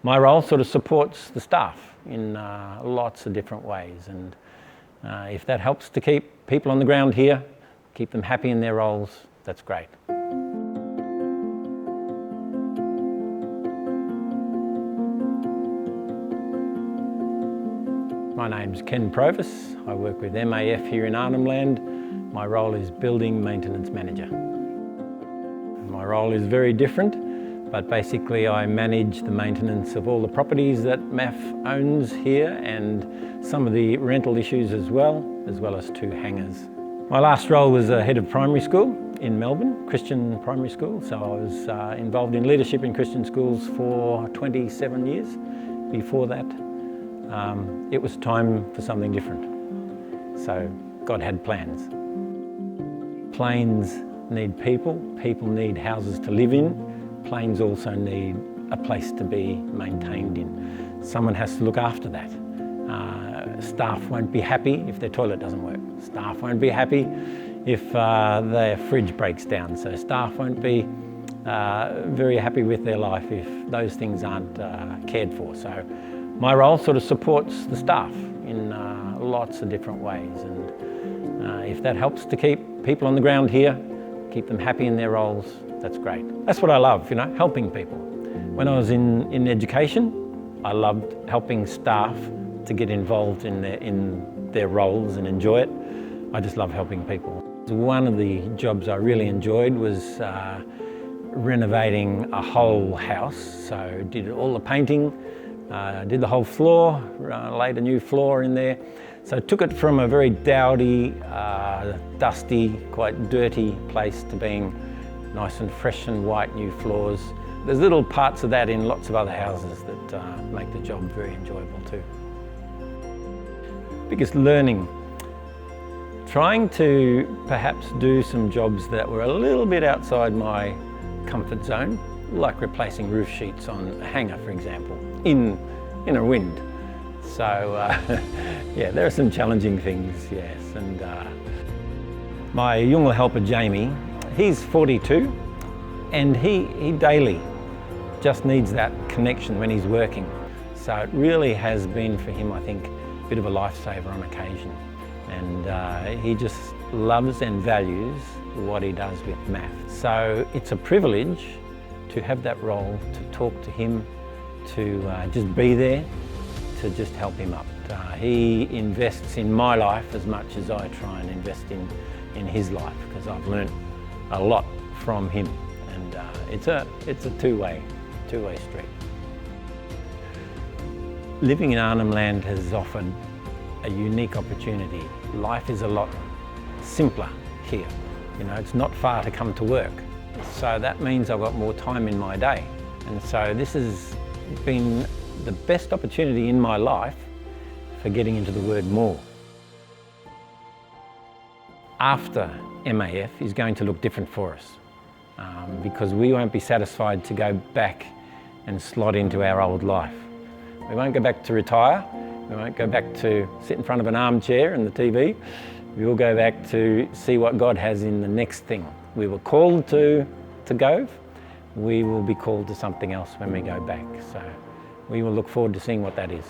My role sort of supports the staff in lots of different ways, and if that helps to keep people on the ground here, keep them happy in their roles, that's great. My name's Ken Provis. I work with MAF here in Arnhem Land. My role is Building Maintenance Manager. My role is very different, but basically I manage the maintenance of all the properties that MAF owns here and some of the rental issues as well as 2 hangars. My last role was head of primary school in Melbourne, Christian primary school. So I was involved in leadership in Christian schools for 27 years. Before that, it was time for something different. So God had plans. Planes need people, people need houses to live in. Planes also need a place to be maintained in. Someone has to look after that. Staff won't be happy if their toilet doesn't work. Staff won't be happy if their fridge breaks down. So staff won't be very happy with their life if those things aren't cared for. So my role sort of supports the staff in lots of different ways, and if that helps to keep people on the ground here, keep them happy in their roles, that's great. That's what I love, helping people. When I was in education, I loved helping staff to get involved in their roles and enjoy it. I just love helping people. One of the jobs I really enjoyed was renovating a whole house. So did all the painting, did the whole floor, laid a new floor in there. So took it from a very dowdy, dusty, quite dirty place to being nice and fresh and white new floors. There's little parts of that in lots of other houses that make the job very enjoyable too. Biggest learning, trying to perhaps do some jobs that were a little bit outside my comfort zone, like replacing roof sheets on a hangar, for example, in a wind. So yeah, there are some challenging things, yes. And my young helper Jamie, he's 42, and he daily just needs that connection when he's working. So it really has been for him, I think, a bit of a lifesaver on occasion. And he just loves and values what he does with MAF. So it's a privilege to have that role, to talk to him, to just be there, to just help him up. He invests in my life as much as I try and invest in his life, because I've learnt a lot from him. And it's a two-way street. Living in Arnhem Land has offered a unique opportunity. Life is a lot simpler here. It's not far to come to work. So that means I've got more time in my day. And so this has been the best opportunity in my life for getting into the word more. After MAF is going to look different for us, because we won't be satisfied to go back and slot into our old life. We won't go back to retire. We won't go back to sit in front of an armchair and the TV. We will go back to see what God has in the next thing. We were called to go. We will be called to something else when we go back. So we will look forward to seeing what that is.